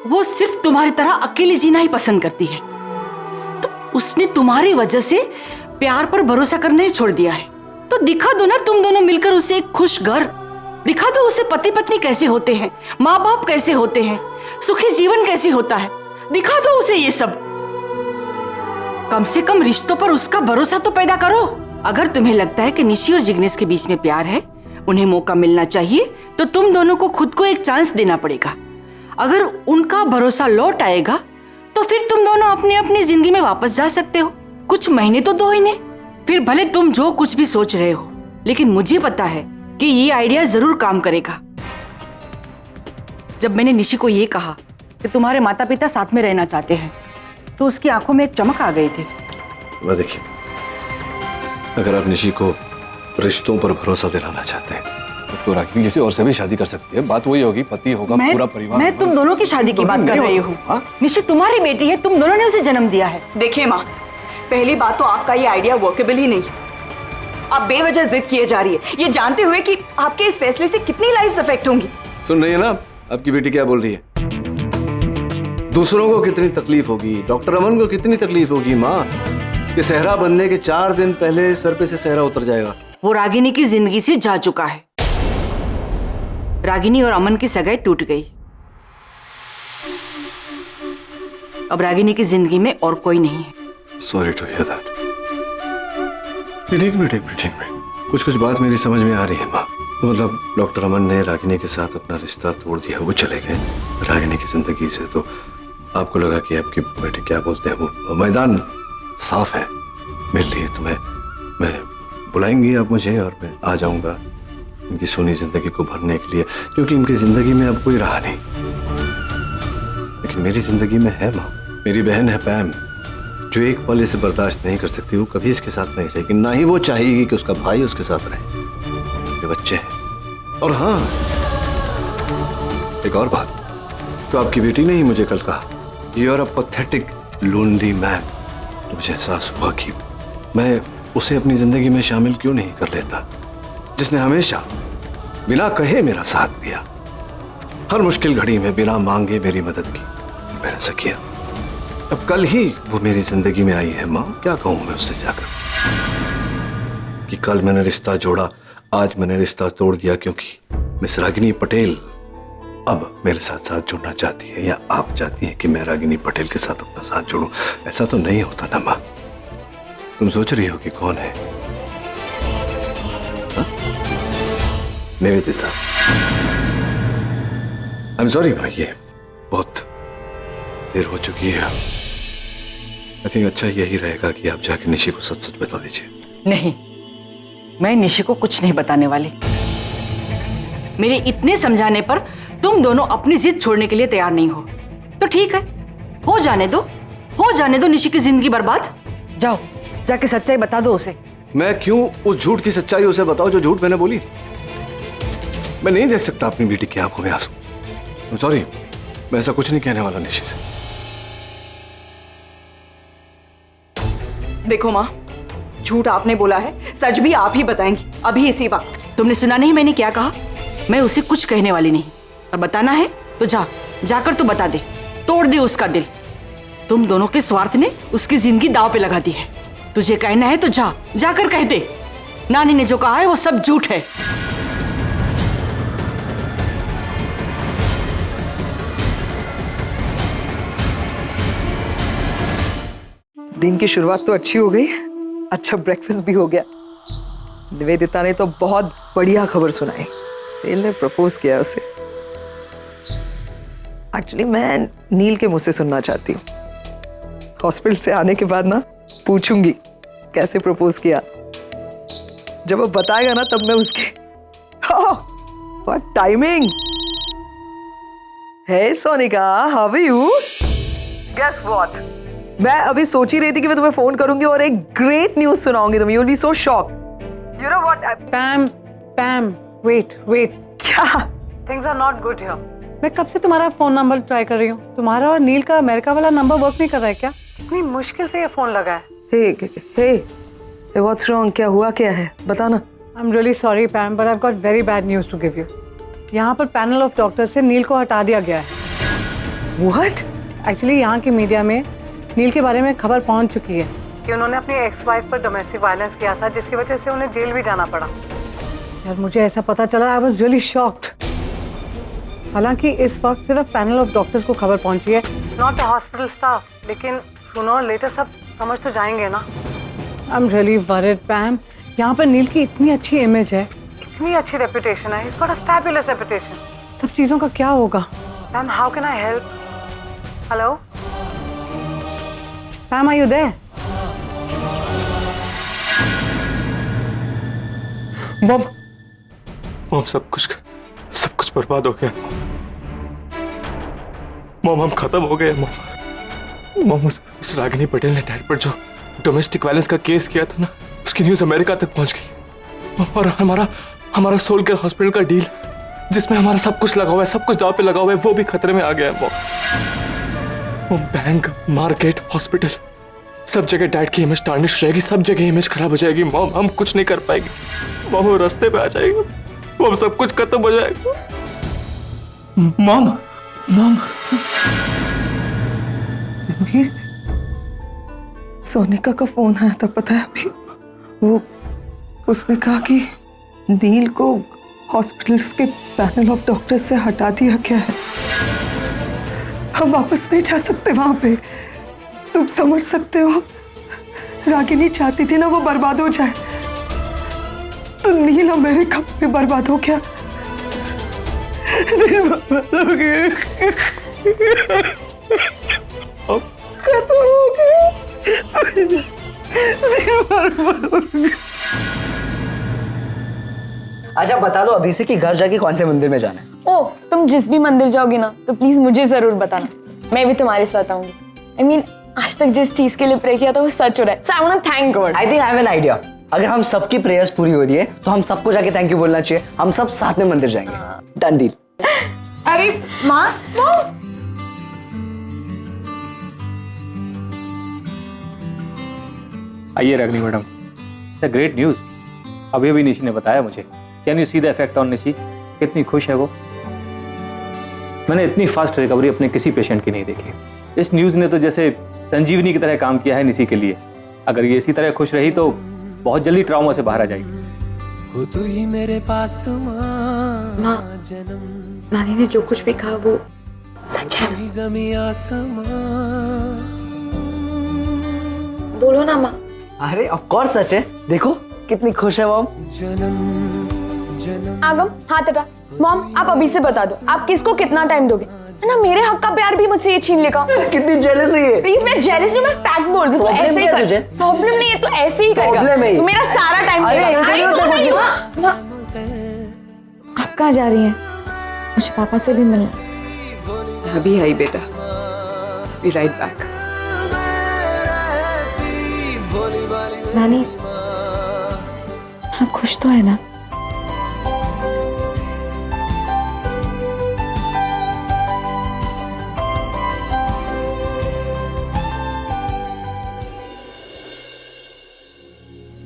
वो सिर्फ तुम्हारी तरह अकेले जीना ही पसंद करती है। तो उसने तुम्हारी वजह से प्यार पर भरोसा करना ही छोड़ दिया है। तो दिखा दो ना तुम दोनों मिलकर उसे एक खुश घर, दिखा दो उसे पति पत्नी कैसे होते हैं, माँ बाप कैसे होते हैं, सुखी जीवन कैसे होता है। दिखा दो उसे ये सब। कम से कम रिश्तों पर उसका भरोसा तो पैदा करो। अगर तुम्हें लगता है कि निशी और जिग्नेश के बीच में प्यार है, उन्हें मौका मिलना चाहिए, तो तुम दोनों को खुद को एक चांस देना पड़ेगा। अगर उनका भरोसा लौट आएगा तो फिर तुम दोनों अपनी अपनी जिंदगी में वापस जा सकते हो। कुछ महीने तो दो इन्हें, फिर भले तुम जो कुछ भी सोच रहे हो, लेकिन मुझे पता है कि ये आइडिया जरूर काम करेगा। जब मैंने निशी को ये कहा कि तुम्हारे माता पिता साथ में रहना चाहते हैं, तो उसकी आंखों में एक चमक आ गई थी। मैं देखिए, अगर आप निशी को रिश्तों पर भरोसा दिलाना चाहते हैं तो रागिनी किसी और से भी शादी कर सकती है। बात वही होगी, पति होगा, पूरा परिवार। मैं तुम दोनों की शादी की बात कर रही हूँ। निशी तुम्हारी बेटी है, तुम दोनों ने उसे जन्म दिया है। देखिए माँ, पहली बात तो आपका ये आइडिया वर्केबल ही नहीं है। आप बेवजह जिद किए जा रही है, ये जानते हुए कि आपके इस फैसले से कितनी लाइफ्स अफेक्ट होंगी। सुन रही है ना आपकी बेटी क्या बोल रही है? दूसरों को कितनी तकलीफ होगी, डॉक्टर अमन को कितनी तकलीफ होगी माँ, कि सहरा बनने के 4 दिन पहले सर पे से सहरा उतर जाएगा। वो रागिनी की जिंदगी से जा चुका है। रागिनी और अमन की सगाई टूट गई। अब रागिनी की जिंदगी में और कोई नहीं है। Sorry to hear that. एक मिनट, कुछ बात मेरी समझ में आ रही है माँ। तो मतलब डॉक्टर अमन ने रागिनी के साथ अपना रिश्ता तोड़ दिया, वो चले गए रागिनी की जिंदगी से, तो आपको लगा कि आपकी बेटे क्या बोलते हैं, वो मैदान साफ है मेरे लिए। तो मैं बुलाएंगी आप मुझे और मैं आ जाऊंगा इनकी सोनी जिंदगी को भरने के लिए, क्योंकि इनकी जिंदगी में अब कोई रहा नहीं। लेकिन मेरी जिंदगी में है माँ, मेरी बहन है पैम, जो एक पल इसे बर्दाश्त नहीं कर सकती। वो कभी इसके साथ नहीं रहेगी, ना ही वो चाहेगी कि उसका भाई उसके साथ रहे। मेरे बच्चे हैं। और हाँ, एक और बात, तो आपकी बेटी ने ही मुझे कल कहा, you are a pathetic lonely man. तो मुझे एहसास हुआ कि मैं उसे अपनी जिंदगी में शामिल क्यों नहीं कर लेता, जिसने हमेशा बिना कहे मेरा साथ दिया, हर मुश्किल घड़ी में बिना मांगे मेरी मदद की। मैंने ऐसा किया। अब कल ही वो मेरी जिंदगी में आई है माँ, क्या कहूं मैं उससे जाकर कि कल मैंने रिश्ता जोड़ा, आज मैंने रिश्ता तोड़ दिया, क्योंकि मिस रागिनी पटेल अब मेरे साथ साथ जुड़ना चाहती है, या आप चाहती हैं कि मैं रागिनी पटेल के साथ अपना साथ जोड़ूं। ऐसा तो नहीं होता ना माँ। तुम सोच रही हो कि कौन है? निवेदिता। आई एम सॉरी माँ, ये बहुत देर हो चुकी है। आई थिंक अच्छा यही रहेगा कि आप जाके निशी को सच सच बता दीजिए। नहीं, मैं निशी को कुछ नहीं बताने वाली। मेरे इतने समझाने पर तुम दोनों अपनी जिद छोड़ने के लिए तैयार नहीं हो, तो ठीक है, हो जाने दो निशी की जिंदगी बर्बाद। जाओ, जाके सच्चाई बता दो उसे। मैं क्यों उस झूठ की सच्चाई उसे बताऊं जो झूठ मैंने बोली? मैं नहीं देख सकता अपनी बेटी की आंखों में आंसू। सॉरी, मैं ऐसा कुछ नहीं कहने वाला निशी से। देखो माँ, झूठ आपने बोला है, सच भी आप ही बताएंगी अभी इसी वक्त। तुमने सुना नहीं मैंने क्या कहा? मैं उसे कुछ कहने वाली नहीं, और बताना है तो जाकर तो बता दे, तोड़ दे उसका दिल। तुम दोनों के स्वार्थ ने उसकी जिंदगी दांव पे लगा दी है। तुझे कहना है तो जाकर कह दे, नानी ने जो कहा है वो सब झूठ है। दिन की शुरुआत तो अच्छी हो गई, अच्छा ब्रेकफास्ट भी हो गया। निवेदिता ने तो बहुत बढ़िया खबर सुनाई, नील ने प्रपोज किया उसे। एक्चुअली मैं नील के मुंह से सुनना चाहती हूँ। हॉस्पिटल से आने के बाद ना पूछूंगी कैसे प्रपोज किया। जब वो बताएगा ना तब मैं उसके what timing. Hey Sonika, how are you? Guess what, मैं अभी सोच ही रही थी कि मैं तुम्हें फोन करूंगी और एक ग्रेट न्यूज सुनाऊंगी तुम्हें। You will be so shocked. You know what Pam, wait क्या? Things are not good here. मैं कब से तुम्हारा फोन नंबर ट्राई कर रही हूँ। तुम्हारा और नील का अमेरिका वाला नंबर वर्क नहीं कर रहा है क्या? इतनी मुश्किल से ये फोन लगा है। Hey what's wrong? क्या हुआ, क्या है, बताना। I am really sorry Pam, but I have got very bad news to give you. यहाँ पर पैनल ऑफ डॉक्टर्स से नील को हटा दिया गया है। व्हाट? एक्चुअली यहाँ की मीडिया में नील के बारे में खबर पहुँच चुकी है कि उन्होंने अपनी एक्स वाइफ पर डोमेस्टिक वायलेंस किया था, जिसकी वजह से उन्हें जेल भी जाना पड़ा। यार मुझे ऐसा पता चला, आई वॉज रियली शॉक्ड। हालांकि इस वक्त सिर्फ पैनल ऑफ डॉक्टर्स को खबर पहुंची है, नॉट द हॉस्पिटल स्टाफ। लेकिन सुनो और लेटर सब समझ तो जाएंगे ना। आई एम रियली वरीड पैम। यहाँ पर नील की इतनी अच्छी इमेज है, इतनी अच्छी रेपुटेशन है, इसका फैबुलस रेपुटेशन। सब चीजों का क्या होगा? Pam, how can I help? Hello Pam, are you there? Mom सब कुछ बर्बाद हो गया। मॉम हम खत्म हो गए। मॉम उस रागिनी पटेल ने डैड पर जो डोमेस्टिक वायलेंस का केस किया था ना, उसकी न्यूज अमेरिका तक पहुंच गई। और हमारा सोल केयर हॉस्पिटल का डील, जिसमें हमारा सब कुछ लगा हुआ है, सब कुछ दांव पे लगा हुआ है, वो भी खतरे में आ गया है। मॉम बैंक, मार्केट, हॉस्पिटल, सब जगह डैड की इमेज टार्निश रहेगी, सब जगह इमेज खराब हो जाएगी। मॉम हम कुछ नहीं कर पाएंगे। मॉम वो रास्ते पे आ जाएगी। मॉम सब कुछ खत्म हो जाएगा। मॉम रणवीर, सोनिका का फोन आया था, पता है अभी? वो उसने कहा कि नील को हॉस्पिटल्स के पैनल ऑफ डॉक्टर्स से हटा दिया गया है। हम वापस नहीं जा सकते वहां पे। तुम समझ सकते हो, रागिनी चाहती थी ना वो बर्बाद हो जाए, तो नील अमेरिका में बर्बाद हो गया। नील बर्बाद हो गया, खत्म हो गया। नील बर्बाद हो गया। अच्छा बता दो अभी से कि घर जाके कौन से मंदिर में जाना है? ओ, तुम जिस भी मंदिर जाओगी ना तो प्लीज मुझे जरूर बताना, मैं भी तुम्हारे साथ आऊंगी। I mean, आज तक जिस चीज के लिए प्रे किया था वो सच हो रहा है। So I want to thank God. I think I have an idea. अगर हम सबकी प्रेयर्स पूरी हो रही है तो हम सबको जाके थैंक यू बोलना चाहिए। हम सब साथ में मंदिर जाएंगे। Done deal. अरे माँ, आइए Ragini madam, it's great news. अभी अभी निशी ने बताया मुझे। Can you see the effect on Nishi? कितनी खुश है वो। मैंने इतनी फास्ट रिकवरी अपने किसी पेशेंट की नहीं देखी। इस न्यूज ने तो जैसे संजीवनी की तरह काम किया है निशी के लिए। अगर ये इसी तरह खुश रही तो बहुत जल्दी ट्रॉमा से बाहर आ जाएगी। तू ही मेरे पास माँ, नानी ने जो कुछ भी कहा वो सच है। जमी आसमां, बोलो ना माँ। अरे ऑफ कोर्स सच है। देखो कितनी खुश है मॉम। आगम हाथ हटा। मॉम, आप अभी से बता दो आप किसको कितना टाइम दोगे, है ना? मेरे हक का प्यार भी मुझसे ये छीन लेगा। कितनी जेलस है ये। प्लीज, मैं जेलस नहीं, मैं फैक्ट बोल रही हूँ। तो ऐसे ही कर। प्रॉब्लम नहीं है तो ऐसे ही करेगा। तू मेरा सारा टाइम लेगा। आप कहाँ जा रही हैं? मुझे पापा से भी मिलना। अभी आई बेटा, बी राइट बैक। नानी, हाँ खुश तो है ना?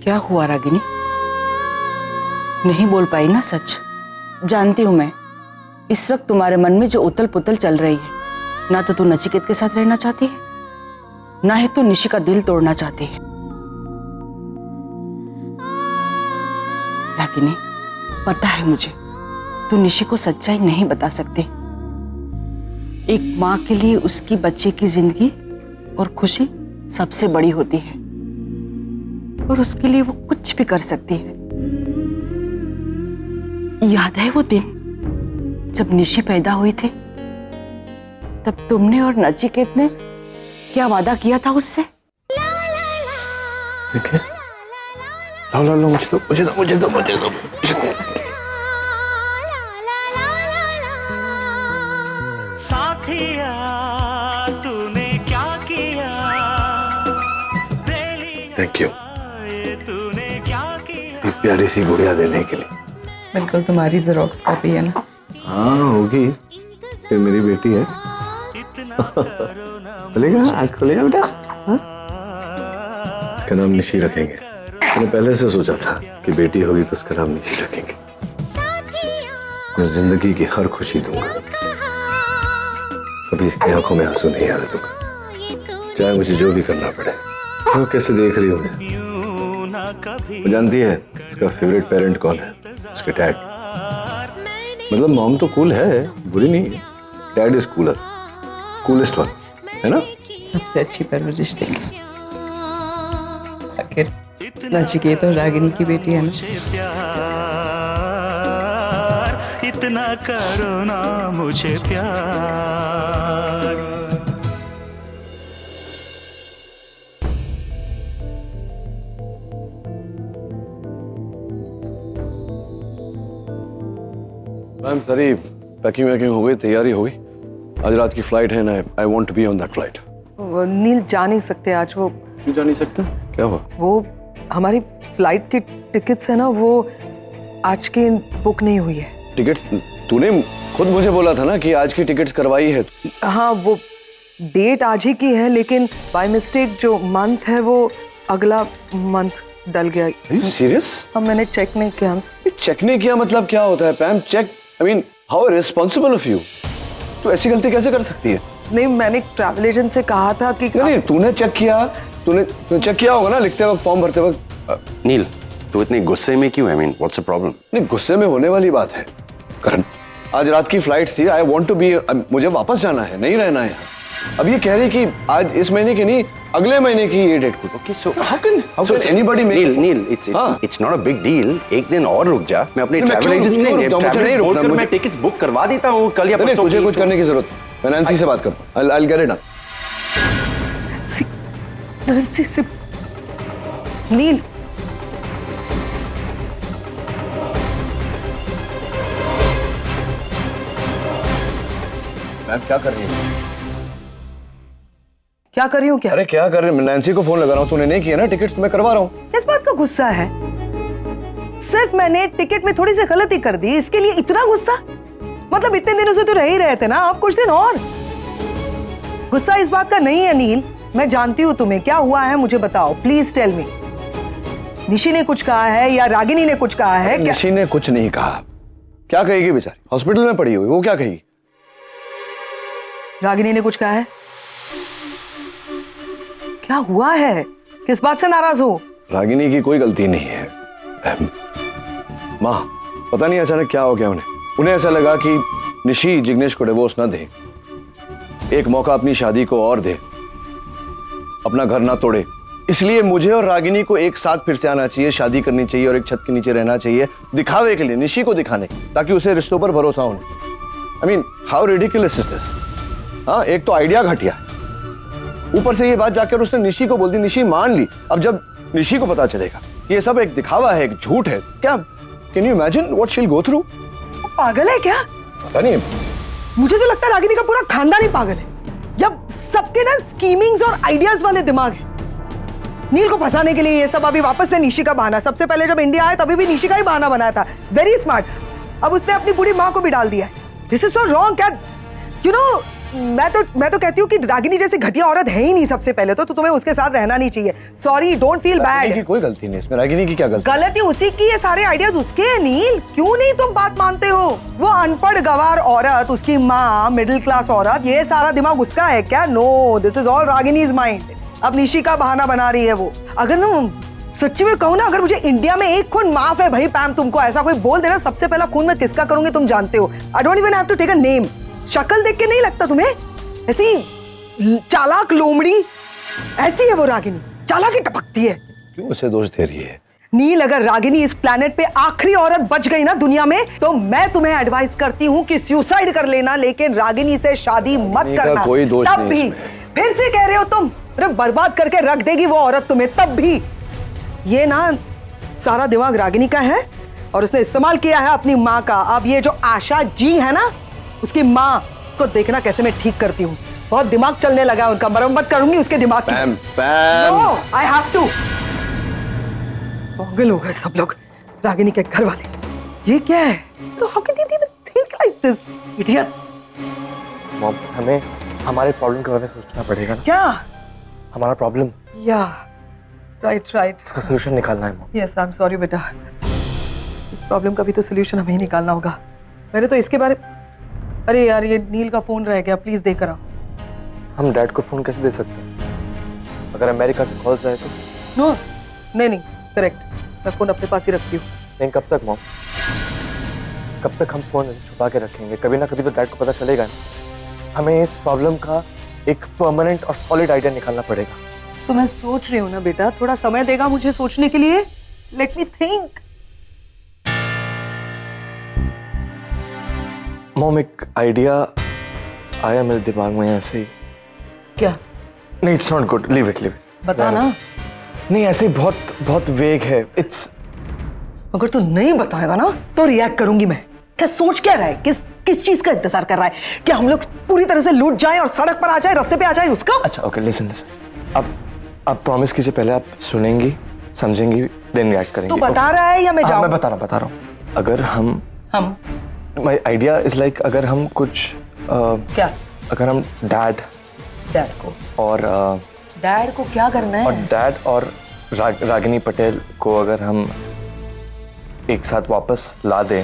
क्या हुआ रागिनी? नहीं बोल पाई ना सच? जानती हूं मैं, इस वक्त तुम्हारे मन में जो उतल पुतल चल रही है, ना तो तू नचिकेत के साथ रहना चाहती है, ना ही तू निशी का दिल तोड़ना चाहती है। रागिनी, पता है मुझे, तू निशी को सच्चाई नहीं बता सकती। एक माँ के लिए उसकी बच्चे की जिंदगी और खुशी सबसे बड़ी होती है, और उसके लिए वो कुछ भी कर सकती है। याद है वो दिन जब निशी पैदा हुई थी? तब तुमने और नचिकेत ने क्या वादा किया था उससे? ठीक है, लो मुझे दो। साथिया तूने क्या किया? थैंक यू प्यारी सी गुड़िया देने के लिए। बिल्कुल तुम्हारी जेरोक्स कॉपी है ना? हाँ होगी, फिर मेरी बेटी है। खुलेगा, आँख खुलेगा बेटा। इसका नाम निशी रखेंगे। मैंने पहले से सोचा था कि बेटी होगी तो उसका नाम निशी रखेंगे। मैं जिंदगी की हर खुशी दूंगा, कभी इसकी आंखों में आंसू नहीं आने दूंगा, चाहे मुझे जो भी करना पड़े। वो कैसे देख रही हूँ? वो जानती है इसका फेवरेट पेरेंट कौन है? उसके डैड। मतलब मॉम तो कूल है, बुरी नहीं है। Dad is cooler, coolest one, है ना? सबसे अच्छी परवरिश देगी। आखिर नचिकेत और रागिनी की बेटी है ना। प्यार इतना करो ना मुझे प्यार। मैम सारी पैकिंग वैकिंग हो गई, तैयारी हो गई। आज रात की फ्लाइट है ना, I want to be on that flight. Neel जा नहीं सकते आज। वो क्यों जा नहीं सकते? क्या हुआ? वो हमारी फ्लाइट की टिकट्स है ना, वो आज की बुक नहीं हुई है। टिकट्स? तूने खुद मुझे बोला था ना कि आज की टिकट्स करवाई है। हाँ, वो डेट आज ही की है, लेकिन बाय मिस्टेक जो मंथ है वो अगला मंथ डल गया। सीरियस? अब मैंने चेक नहीं किया। चेक नहीं किया मतलब क्या होता है Pam? Check, I mean how responsible of you. तू ऐसी गलती कैसे कर सकती है? नहीं, मैंने ट्रैवल एजेंट से कहा था कि नहीं, तूने चेक किया, तूने चेक किया होगा ना लिखते वक्त, फॉर्म भरते वक्त। नील, तू इतने गुस्से में क्यों है? I mean, what's the problem? नहीं, गुस्से में होने वाली बात है करण। आज रात की फ्लाइट थी, आई वांट टू बी, मुझे वापस जाना है, नहीं रहना है यहाँ। अब ये कह रही कि आज इस महीने की नहीं, अगले महीने की ये डेट को। Okay, so how can anybody make? Nil, it's not a big deal. एक दिन और रुक जा, मैं अपने ट्रैवल एजेंट मुझे नहीं रुकना, मैं टिकट्स बुक करवा देता हूँ कल या परसों। मुझे कुछ करने की जरूरत, मैं नैन्सी से बात करता हूँ। I'll get it done. Nancy से? नील, मैम क्या कर रही है? क्या कर रही हूँ? क्या? अरे क्या कर रही है? नैन्सी को फोन लगा रहा हूँ, तूने नहीं किया ना टिकट्स, मैं करवा रहा हूँ। किस बात का गुस्सा है? सिर्फ मैंने टिकट में थोड़ी सी गलती कर दी, इसके लिए इतना गुस्सा? मतलब इतने दिनों से तो रह ही रहे थे ना, अब कुछ दिन और। गुस्सा इस बात का नहीं है नील, मैं जानती हूँ तुम्हें। क्या हुआ है मुझे बताओ, प्लीज टेल मी। निशी ने कुछ कहा है या रागिनी ने कुछ कहा है? निशी ने कुछ नहीं कहा। क्या कहेगी बेचारी, हॉस्पिटल में पड़ी हुई, वो क्या कहेगी? रागिनी ने कुछ कहा है? क्या हुआ है? किस बात से नाराज हो? रागिनी की कोई गलती नहीं है माँ, पता नहीं अचानक क्या हो गया उन्हें ऐसा लगा कि निशी जिग्नेश को डिवोर्स ना दे, एक मौका अपनी शादी को और दे, अपना घर ना तोड़े। इसलिए मुझे और रागिनी को एक साथ फिर से आना चाहिए, शादी करनी चाहिए और एक छत के नीचे रहना चाहिए, दिखावे के लिए, निशी को दिखाने, ताकि उसे रिश्तों पर भरोसा होने। आई mean how ridiculous is this? हाँ, एक तो आइडिया घटिया, ऊपर से ये बात जाकर उसने निशी को बोल दी, निशी मान ली। अब जब निशी को पता चलेगा कि ये सब एक दिखावा है, एक झूठ है, क्या can you imagine what she will go through? पागल है क्या? पता नहीं, मुझे तो लगता है रागिनी का पूरा खानदान ही पागल है। जब सबके ना स्कीमिंग्स और आइडियाज वाले दिमाग है। नील को फंसाने के लिए ये सब, अभी वापस से निशी का बहाना। सबसे पहले जब इंडिया आया तभी भी निशी का ही बहाना बनाया था। Very smart. अब उसने अपनी बूढ़ी माँ को भी डाल दिया है। This is so wrong. क्या यू नो, मैं तो कहती हूँ कि रागिनी जैसी घटिया औरत है ही नहीं सबसे पहले तो तुम्हें उसके साथ रहना नहीं चाहिए। Sorry, don't feel bad. की कोई गलती नहीं इसमें, रागिनी की क्या गलती? गलती उसी की है, सारे आइडियाज उसके हैं नील। क्यों नहीं तुम बात मानते हो? वो अनपढ़ गवार औरत, उसकी माँ मिडिल क्लास औरत, ये सारा दिमाग उसका है क्या? No, this is all Ragini's mind. अब निशी का बहाना बना रही है वो। अगर ना सच्ची में कहूँ ना, अगर मुझे इंडिया में एक खून माफ है भाई पैम, तुमको ऐसा कोई बोल देना, सबसे पहला खून मैं किसका करूंगी तुम जानते हो। I don't even have to take a name. शक्ल देख के नहीं लगता तुम्हें ऐसी चालाक लोमड़ी? ऐसी है वो रागिनी, चालाकी टपकती है। क्यों उसे दोष दे रही है? नील, अगर रागिनी इस प्लेनेट पे आखिरी औरत बच गई ना दुनिया में, तो मैं तुम्हें एडवाइस करती हूँ कि सुसाइड कर लेना, लेकिन रागिनी से शादी मत करना। कोई दोष तब नहीं भी इसमें। फिर से कह रहे हो तुम, अरे बर्बाद करके रख देगी वो औरत तुम्हें। तब भी ये ना सारा दिमाग रागिनी का है और उसने इस्तेमाल किया है अपनी माँ का। अब ये जो आशा जी है ना, उसकी माँ को देखना कैसे मैं ठीक करती हूँ। बहुत दिमाग चलने लगा है उनका, मरम्मत करूंगी उसके दिमाग की। No, I have to. पागल हो गए सब लोग, रागिनी के घर वाले। ये क्या है? तो how can they think like this? Idiots. Mom, हमें हमारे प्रॉब्लम के बारे में सोचना पड़ेगा ना। क्या? हमारा प्रॉब्लम, या राइट। इसका सलूशन निकालना है mom. Yes, I am sorry बेटा, इस प्रॉब्लम का भी तो सोल्यूशन हमें ही निकालना होगा। मैंने तो इसके बारे, अरे यार ये नील का फोन रह गया, प्लीज देकर आओ। हम डैड को फोन कैसे दे सकते हैं? अगर अमेरिका से कॉल जाए तो? नो, नहीं, करेक्ट, मैं फोन अपने पास ही रखती हूँ। नहीं, कब तक मॉम? कब तक हम फोन छुपा के रखेंगे? कभी ना कभी तो डैड को पता चलेगा ना। हमें इस प्रॉब्लम का एक परमानेंट और सॉलिड आइडिया निकालना पड़ेगा। तो मैं सोच रही हूँ ना बेटा, थोड़ा समय देगा मुझे सोचने के लिए। Let me think. मॉम, एक आइडिया आया मेरे दिमाग में ऐसे ही। क्या? नहीं, it's not good, leave it, leave it. बता ना। नहीं, ऐसे ही बहुत बहुत वेग है। इट्स अगर तू नहीं बताएगा ना तो रिएक्ट करूंगी मैं। क्या सोच क्या रहा है? किस चीज का इंतजार कर रहा है? क्या हम लोग पूरी तरह से लूट जाए और सड़क पर आ जाए, रास्ते पे आ जाए उसका? अच्छा, ओके, लिसन लिसन। आप प्रॉमिस कीजिए, पहले आप सुनेंगी, समझेंगी, देन रिएक्ट करेंगी। तू बता रहा है या मैं जाऊं? मैं बता रहा हूँ। अगर हम माय आइडिया इज लाइक, अगर हम कुछ क्या? अगर हम डैड को और डैड को क्या करना है? और डैड और रागिनी पटेल को अगर हम एक साथ वापस ला दें।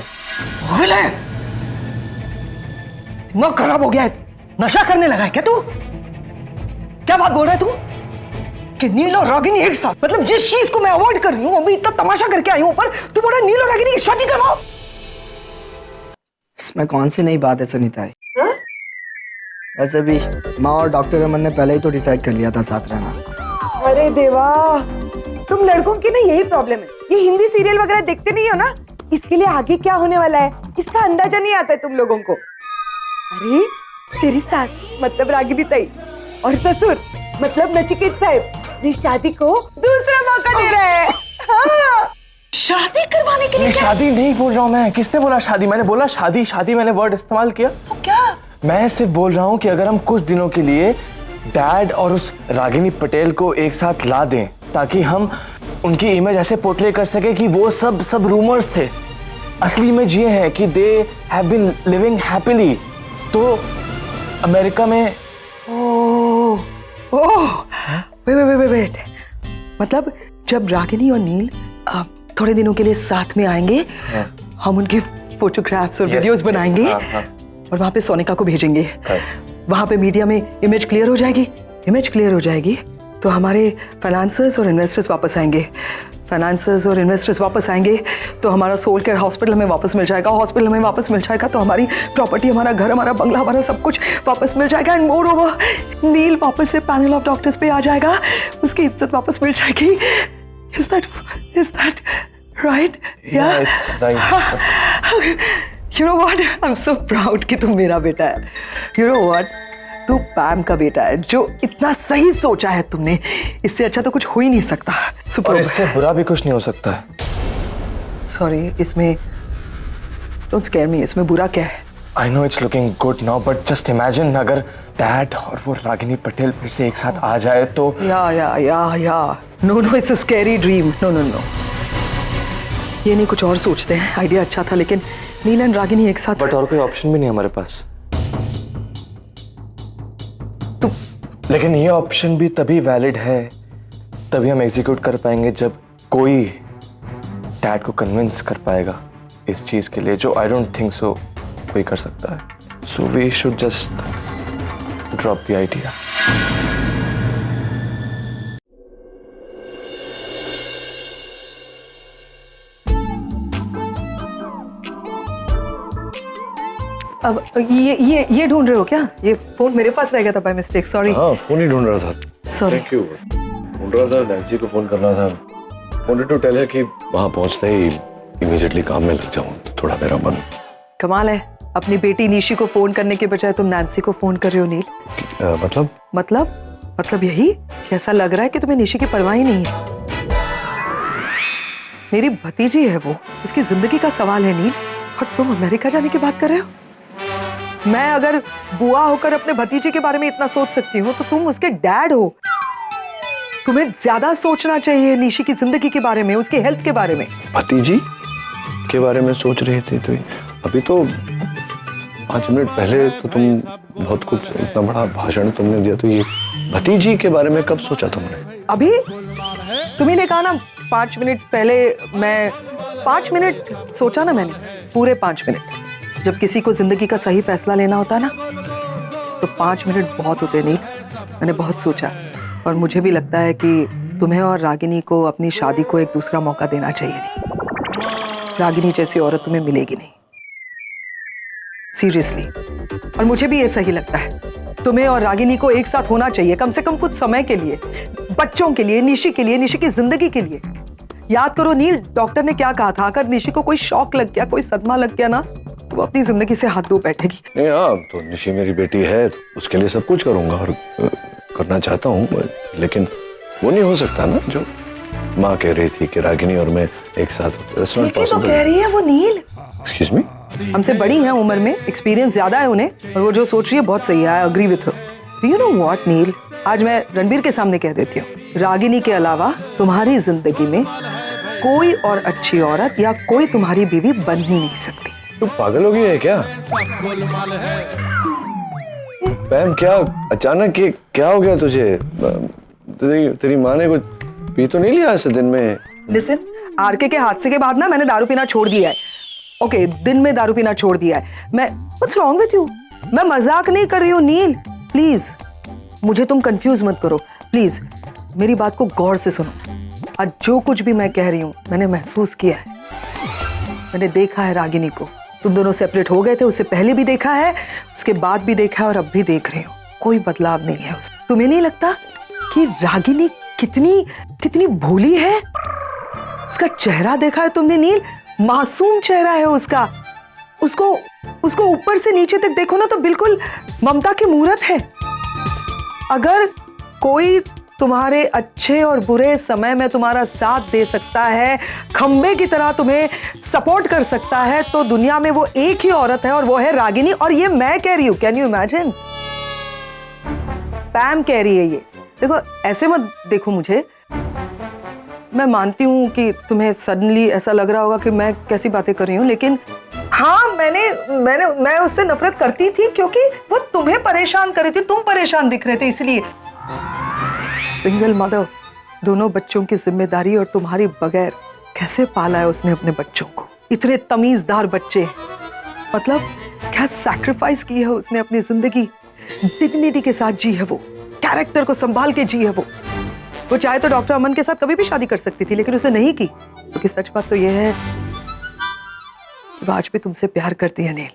दिमाग खराब हो गया है? नशा करने लगा है क्या तू? क्या बात बोल रहा है तू कि नील और रागिनी एक साथ? मतलब जिस चीज को मैं अवॉइड कर रही हूँ, अभी इतना तमाशा करके आई हूँ, पर तू बोल रहा है नील और रागिनी की शादी करवाओ? इसमें कौन सी नई बात है सुनीता? वैसे भी माँ और डॉक्टर अमन ने पहले ही तो डिसाइड कर लिया था साथ रहना। अरे देवा, तुम लड़कों की ना यही प्रॉब्लम है। ये हिंदी सीरियल वगैरह देखते नहीं हो ना, इसके लिए आगे क्या होने वाला है इसका अंदाजा नहीं आता है तुम लोगों को। अरे तेरी सास मतलब रागिनी ताई और ससुर मतलब नचिकेत साहब ये शादी को दूसरा मौका दे रहे हैं। हाँ। शादी करवाने के लिए? शादी नहीं बोल रहा हूँ मैं। किसने बोला शादी? मैंने बोला शादी मैंने वर्ड इस्तेमाल किया। तो क्या? मैं सिर्फ बोल रहा हूँ कि अगर हम कुछ दिनों के लिए डैड और उस रागिनी पटेल को एक साथ ला दें, ताकि हम उनकी इमेज ऐसे पोर्ट्रे कर सके कि वो सब रूमर्स थे, असली इमेज ये है कि they have been living happily. तो अमेरिका में वेट, मतलब जब रागिनी और नील थोड़े दिनों के लिए साथ में आएंगे, हम उनकी फोटोग्राफ्स और वीडियोस बनाएंगे और वहां पे सोनिका को भेजेंगे। वहां पे मीडिया में इमेज क्लियर हो जाएगी तो हमारे फाइनेंसर्स और इन्वेस्टर्स वापस आएंगे तो हमारा सोल केयर हॉस्पिटल हमें वापस मिल जाएगा। तो हमारी प्रॉपर्टी, हमारा घर, हमारा बंगला, हमारा सब कुछ वापस मिल जाएगा। एंड मोर ओवर, नील वापस से पैनल ऑफ डॉक्टर्स पे आ जाएगा, उसकी इज्जत वापस मिल जाएगी। Is that right? Yeah, it's right. You know what? I'm so proud कि तुम मेरा बेटा है। You know what? तू पैम का बेटा है, जो इतना सही सोचा है तुमने। इससे अच्छा तो कुछ हो ही नहीं सकता। और इससे बुरा भी कुछ नहीं हो सकता है। सॉरी, इसमें डोंट स्केयर मी। इसमें बुरा क्या है? I know it's looking good now, but just imagine अगर डैड और वो रागिनी पटेल फिर से एक साथ आ जाए तो। या no, it's a scary dream. No. ये नहीं, कुछ और सोचते हैं। आइडिया अच्छा था लेकिन नील एंड रागिनी एक साथ। बट और कोई ऑप्शन भी नहीं हमारे पास। लेकिन ये ऑप्शन भी तभी वैलिड है, तभी हम एग्जीक्यूट कर पाएंगे जब कोई डैड को कन्विंस कर पाएगा इस चीज के लिए, जो आई डोंट थिंक सो कोई कर सकता है। So we should just drop the idea. अब ये ढूंढ रहे हो क्या? ये फोन मेरे पास रह गया था बाय मिस्टेक, सॉरी। हाँ, फोन ही ढूंढ रहा था। सॉरी। Thank you. ढूंढ रहा था, नैन्सी को फोन करना था। वांटेड टू टेल हर कि वहां पहुंचते ही इमीडिएटली काम में लग जाऊं, तो थोड़ा मेरा मन। कमाल है, अपनी बेटी निशी को फोन करने के बजाय तुम नैन्सी को फोन कर रहे हो नील। मतलब यही कि ऐसा लग रहा है कि तुम्हें निशी की परवाह ही नहीं है। मेरी भतीजी है वो, उसकी जिंदगी का सवाल है नील, और तुम अमेरिका जाने की बात कर रहे हो। मैं अगर बुआ होकर अपने भतीजे के बारे में इतना सोच सकती हूँ तो तुम उसके डैड हो। तुम्हें ज्यादा सोचना चाहिए निशी की जिंदगी के बारे में, उसकी हेल्थ के बारे में। भतीजी के बारे में सोच रहे थे तो अभी तो 5 मिनट पहले तो तुम बहुत कुछ, इतना बड़ा भाषण तुमने दिया, तो ये भतीजी के बारे में कब सोचा तुमने? अभी तुम्ही ने कहा ना 5 मिनट पहले। मैं 5 मिनट सोचा ना मैंने, पूरे 5 मिनट। जब किसी को जिंदगी का सही फैसला लेना होता ना तो 5 मिनट बहुत होते नहीं। मैंने बहुत सोचा और मुझे भी लगता है कि तुम्हें और रागिनी को अपनी शादी को एक दूसरा मौका देना चाहिए। रागिनी जैसी औरत तुम्हें मिलेगी नहीं। सीरियसली। और मुझे भी ये सही लगता है, तुम्हें और रागिनी को एक साथ होना चाहिए, कम से कम कुछ समय के लिए, बच्चों के लिए, निशी के लिए, निशी की जिंदगी के लिए। याद करो नील, डॉक्टर ने क्या कहा था, अगर निशी को कोई शॉक लग गया, कोई सदमा लग गया ना, तो वो अपनी जिंदगी से हाथ धो बैठेगी। नहीं हाँ, तो निशी मेरी बेटी है, उसके लिए सब कुछ करूंगा और करना चाहता हूँ, लेकिन वो नहीं हो सकता ना जो माँ कह रही थी कि रागिनी और मैं एक साथ। तो कह रही है वो नील। Excuse me? हमसे बड़ी हैं उम्र में, एक्सपीरियंस ज्यादा है उन्हें, और वो जो सोच रही है बहुत सही है। I agree with her. You know what Neel, आज मैं रणबीर के सामने कह देती हूँ, रागिनी के अलावा तुम्हारी जिंदगी में कोई और अच्छी औरत या कोई तुम्हारी बीवी बन ही नहीं सकती। तू पागल हो गई है क्या? पैम, क्या अचानक ये क्या हो गया तुझे? तेरी माँ ने कुछ पी तो नहीं लिया ऐसे दिन में? लिसन, आरके के हादसे के बाद ना मैंने दारू पीना छोड़ दिया है। ओके, दिन में दारू पीना छोड़ दिया है। मैं व्हाट्स रॉन्ग विथ यू? मैं मजाक नहीं कर रही हूँ नील, प्लीज मुझे तुम कंफ्यूज मत करो, प्लीज मेरी बात को गौर से सुनो। आज जो कुछ भी मैं कह रही हूँ मैंने महसूस किया है, मैंने देखा है रागिनी को। तुम दोनों सेपरेट हो गए थे, उससे पहले भी देखा है, उसके बाद भी देखा है और अब भी देख रही हूँ, कोई बदलाव नहीं है उसमें। तुम्हें नहीं लगता कि रागिनी कितनी कितनी भोली है? उसका चेहरा देखा है तुमने नील? मासूम चेहरा है उसका। उसको ऊपर से नीचे तक देखो ना तो बिल्कुल ममता की मूरत है। अगर कोई तुम्हारे अच्छे और बुरे समय में तुम्हारा साथ दे सकता है, खंबे की तरह तुम्हें सपोर्ट कर सकता है, तो दुनिया में वो एक ही औरत है और वो है रागिनी। और ये मैं कह रही हूं, कैन यू इमेजिन? पैम कह रही है ये। देखो ऐसे मत देखो मुझे, मैं मानती हूँ कि तुम्हें सडनली ऐसा लग रहा होगा कि मैं कैसी बातें कर रही हूँ, लेकिन हाँ मैं उससे नफरत करती थी क्योंकि वो तुम्हें परेशान कर रही थी, तुम परेशान दिख रहे थे इसलिए। सिंगल मदर, दोनों बच्चों की जिम्मेदारी और तुम्हारी बगैर कैसे पाला है उसने अपने बच्चों को, इतने तमीजदार बच्चे। मतलब क्या सैक्रिफाइस की है उसने अपनी जिंदगी, डिग्निटी के साथ जी है वो, कैरेक्टर को संभाल के जी है वो चाहे तो डॉक्टर अमन के साथ कभी भी शादी कर सकती थी, लेकिन उसने नहीं की। क्योंकि सच बात तो यह है वो आज भी तुमसे प्यार करती है नील।